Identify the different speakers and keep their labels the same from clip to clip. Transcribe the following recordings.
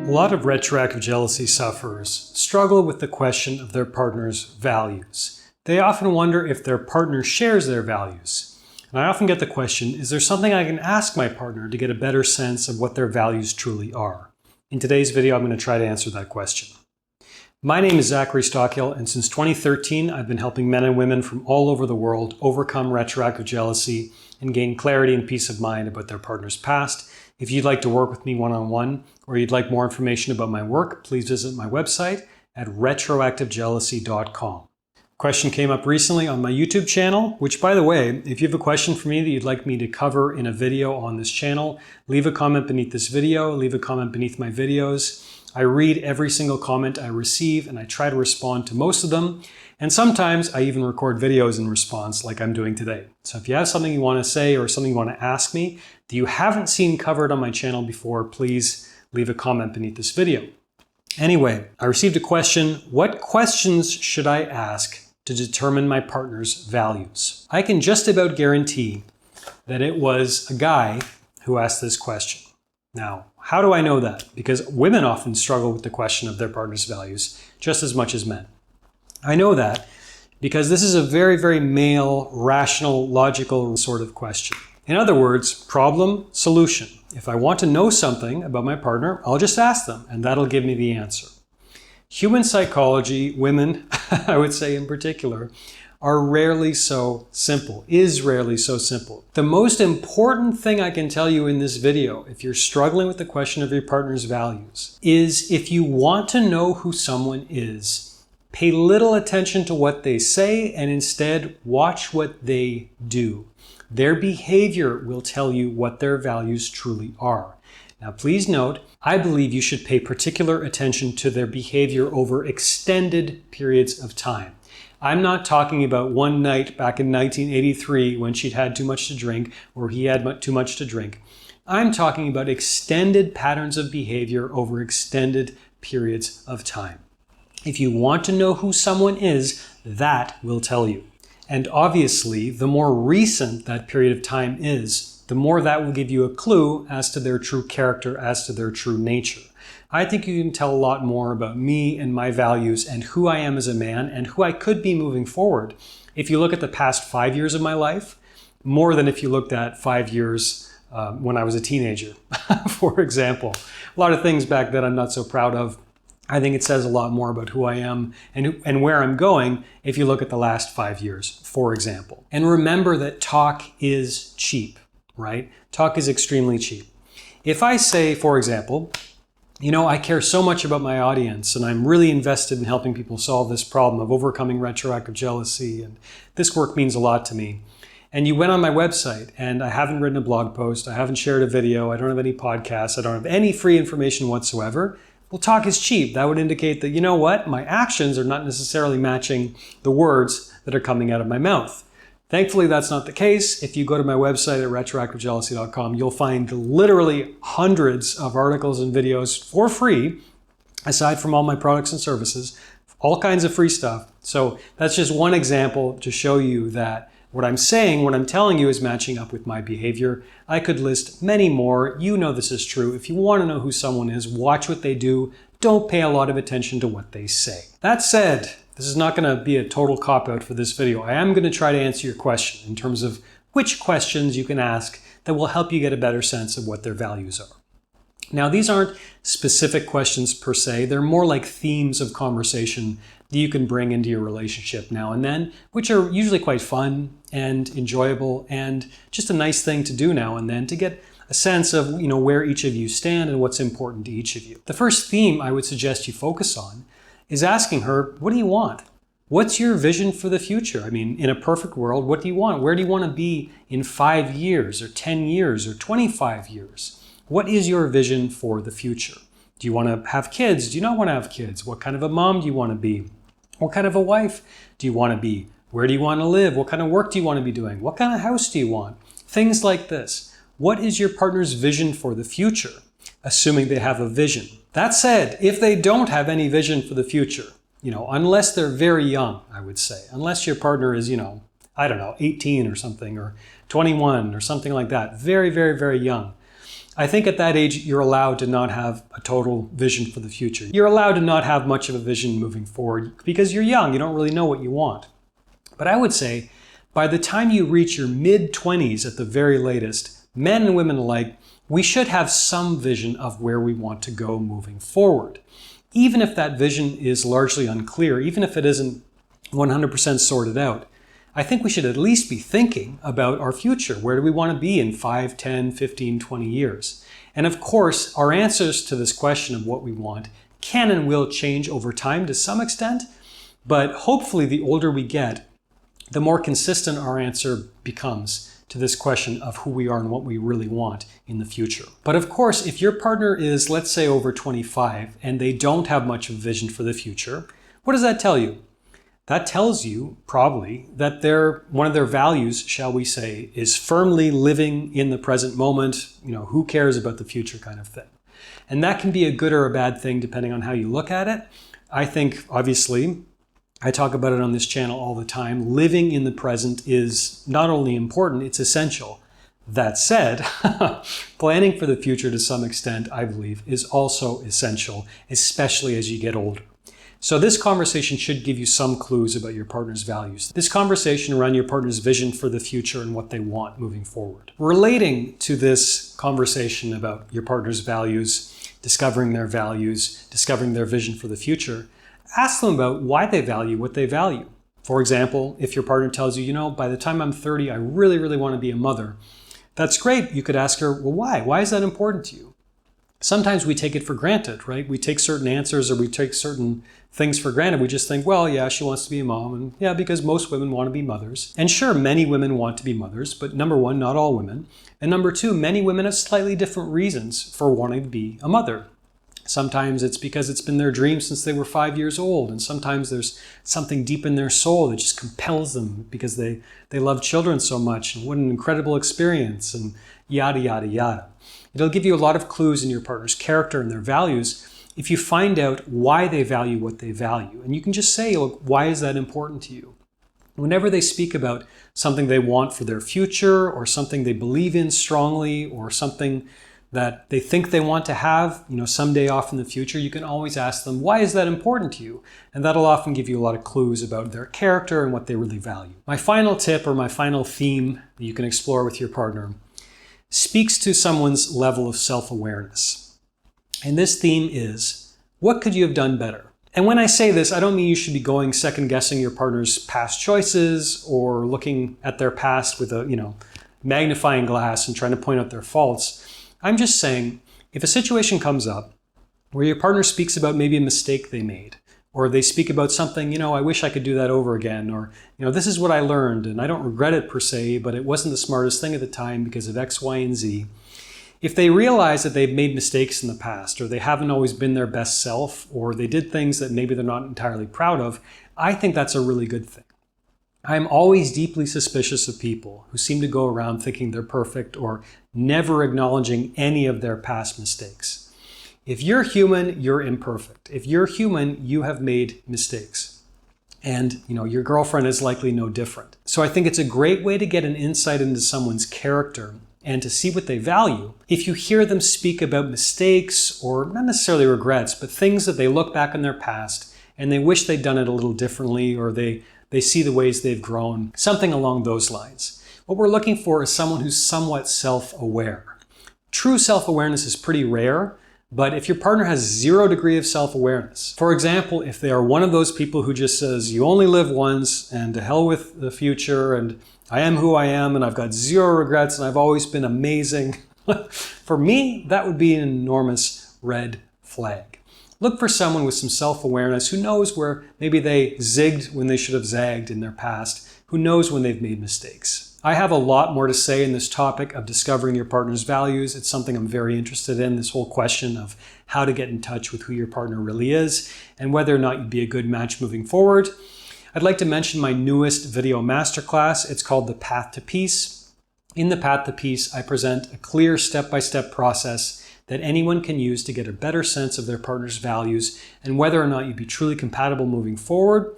Speaker 1: A lot of retroactive jealousy sufferers struggle with the question of their partner's values. They often wonder if their partner shares their values. And I often get the question, is there something I can ask my partner to get a better sense of what their values truly are? In today's video, I'm going to try to answer that question. My name is Zachary Stockill, and since 2013, I've been helping men and women from all over the world overcome retroactive jealousy and gain clarity and peace of mind about their partner's past. If you'd like to work with me one-on-one, or you'd like more information about my work, please visit my website at retroactivejealousy.com. Question came up recently on my YouTube channel, which, by the way, if you have a question for me that you'd like me to cover in a video on this channel, leave a comment beneath this video, leave a comment beneath my videos. I read every single comment I receive and I try to respond to most of them. And sometimes I even record videos in response like I'm doing today. So if you have something you want to say or something you want to ask me that you haven't seen covered on my channel before, please leave a comment beneath this video. Anyway, I received a question: what questions should I ask to determine my partner's values? I can just about guarantee that it was a guy who asked this question. Now, how do I know that? Because women often struggle with the question of their partner's values just as much as men. I know that because this is a very, very male, rational, logical sort of question. In other words, problem, solution. If I want to know something about my partner, I'll just ask them, and that'll give me the answer. Human psychology, women, I would say in particular, are rarely so simple, is rarely so simple. The most important thing I can tell you in this video, if you're struggling with the question of your partner's values, is if you want to know who someone is, pay little attention to what they say and instead watch what they do. Their behavior will tell you what their values truly are. Now, please note, I believe you should pay particular attention to their behavior over extended periods of time. I'm not talking about one night back in 1983 when she'd had too much to drink or he had too much to drink. I'm talking about extended patterns of behavior over extended periods of time. If you want to know who someone is, that will tell you. And obviously, the more recent that period of time is, the more that will give you a clue as to their true character, as to their true nature. I think you can tell a lot more about me and my values and who I am as a man and who I could be moving forward if you look at the past 5 years of my life, more than if you looked at 5 years when I was a teenager, for example. A lot of things back then I'm not so proud of. I think it says a lot more about who I am and where I'm going if you look at the last 5 years, for example. And remember that talk is cheap, right? Talk is extremely cheap. If I say, for example, you know, I care so much about my audience and I'm really invested in helping people solve this problem of overcoming retroactive jealousy, and this work means a lot to me. And you went on my website and I haven't written a blog post, I haven't shared a video, I don't have any podcasts, I don't have any free information whatsoever. Well, talk is cheap. That would indicate that, you know what, my actions are not necessarily matching the words that are coming out of my mouth. Thankfully, that's not the case. If you go to my website at retroactivejealousy.com, you'll find literally hundreds of articles and videos for free, aside from all my products and services, all kinds of free stuff. So that's just one example to show you that what I'm saying, what I'm telling you is matching up with my behavior. I could list many more. You know this is true. If you want to know who someone is, watch what they do. Don't pay a lot of attention to what they say. That said, this is not going to be a total cop-out for this video. I am going to try to answer your question in terms of which questions you can ask that will help you get a better sense of what their values are. Now, these aren't specific questions per se. They're more like themes of conversation that you can bring into your relationship now and then, which are usually quite fun and enjoyable and just a nice thing to do now and then to get a sense of, you know, where each of you stand and what's important to each of you. The first theme I would suggest you focus on is asking her, what do you want? What's your vision for the future? I mean, in a perfect world, what do you want? Where do you want to be in 5 years or 10 years or 25 years? What is your vision for the future? Do you want to have kids? Do you not want to have kids? What kind of a mom do you want to be? What kind of a wife do you want to be? Where do you want to live? What kind of work do you want to be doing? What kind of house do you want? Things like this. What is your partner's vision for the future? Assuming they have a vision. That said, if they don't have any vision for the future, you know, unless they're very young, I would say, unless your partner is, you know, I don't know, 18 or something, or 21 or something like that, very, very, very young, I think at that age, you're allowed to not have a total vision for the future. You're allowed to not have much of a vision moving forward because you're young, you don't really know what you want. But I would say by the time you reach your mid-20s at the very latest, men and women alike, we should have some vision of where we want to go moving forward. Even if that vision is largely unclear, even if it isn't 100% sorted out, I think we should at least be thinking about our future. Where do we want to be in 5, 10, 15, 20 years? And of course, our answers to this question of what we want can and will change over time to some extent, but hopefully the older we get, the more consistent our answer becomes to this question of who we are and what we really want in the future. But of course, if your partner is, let's say, over 25 and they don't have much of a vision for the future, what does that tell you? That tells you probably that one of their values, shall we say, is firmly living in the present moment, who cares about the future kind of thing. And that can be a good or a bad thing depending on how you look at it. I think, obviously, I talk about it on this channel all the time, living in the present is not only important, it's essential. That said, planning for the future to some extent, I believe, is also essential, especially as you get older. So this conversation should give you some clues about your partner's values. This conversation around your partner's vision for the future and what they want moving forward. Relating to this conversation about your partner's values, discovering their vision for the future, ask them about why they value what they value. For example, if your partner tells you, by the time I'm 30, I really, really want to be a mother, that's great. You could ask her, well, why? Why is that important to you? Sometimes we take it for granted, right? We take certain answers or we take certain things for granted. We just think, well, yeah, she wants to be a mom. And yeah, because most women want to be mothers. And sure, many women want to be mothers, but number one, not all women. And number two, many women have slightly different reasons for wanting to be a mother. Sometimes it's because it's been their dream since they were 5 years old. And sometimes there's something deep in their soul that just compels them because they love children so much. And what an incredible experience, and yada, yada, yada. It'll give you a lot of clues in your partner's character and their values if you find out why they value what they value. And you can just say, look, why is that important to you? Whenever they speak about something they want for their future or something they believe in strongly or something that they think they want to have, someday off in the future, you can always ask them, why is that important to you? And that'll often give you a lot of clues about their character and what they really value. My final tip or my final theme that you can explore with your partner speaks to someone's level of self-awareness. And this theme is, what could you have done better? And when I say this, I don't mean you should be going second-guessing your partner's past choices or looking at their past with a, magnifying glass and trying to point out their faults. I'm just saying, if a situation comes up where your partner speaks about maybe a mistake they made, or they speak about something, I wish I could do that over again, or, this is what I learned and I don't regret it per se, but it wasn't the smartest thing at the time because of X, Y, and Z. If they realize that they've made mistakes in the past, or they haven't always been their best self, or they did things that maybe they're not entirely proud of, I think that's a really good thing. I'm always deeply suspicious of people who seem to go around thinking they're perfect or never acknowledging any of their past mistakes. If you're human, you're imperfect. If you're human, you have made mistakes. And, your girlfriend is likely no different. So I think it's a great way to get an insight into someone's character and to see what they value. If you hear them speak about mistakes or not necessarily regrets, but things that they look back on their past and they wish they'd done it a little differently, or they see the ways they've grown, something along those lines. What we're looking for is someone who's somewhat self-aware. True self-awareness is pretty rare, but if your partner has 0 degree of self-awareness, for example, if they are one of those people who just says, you only live once and to hell with the future and I am who I am and I've got 0 regrets and I've always been amazing, for me, that would be an enormous red flag. Look for someone with some self-awareness who knows where maybe they zigged when they should have zagged in their past, who knows when they've made mistakes. I have a lot more to say in this topic of discovering your partner's values. It's something I'm very interested in, this whole question of how to get in touch with who your partner really is and whether or not you'd be a good match moving forward. I'd like to mention my newest video masterclass. It's called The Path to Peace. In The Path to Peace, I present a clear step-by-step process that anyone can use to get a better sense of their partner's values and whether or not you'd be truly compatible moving forward.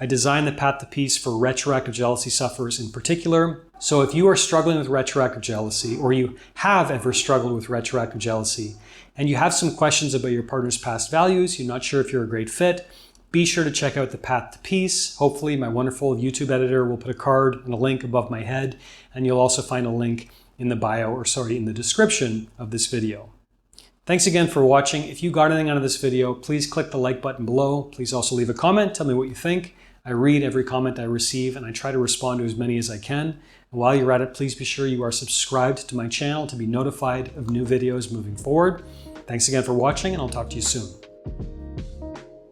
Speaker 1: I designed The Path to Peace for retroactive jealousy sufferers in particular, So if you are struggling with retroactive jealousy, or you have ever struggled with retroactive jealousy, and you have some questions about your partner's past values, you're not sure if you're a great fit, be sure to check out The Path to Peace. Hopefully my wonderful YouTube editor will put a card and a link above my head, and you'll also find a link in the in the description of this video. Thanks again for watching. If you got anything out of this video, please click the like button below. Please also leave a comment. Tell me what you think. I read every comment I receive, and I try to respond to as many as I can. And while you're at it, please be sure you are subscribed to my channel to be notified of new videos moving forward. Thanks again for watching, and I'll talk to you soon.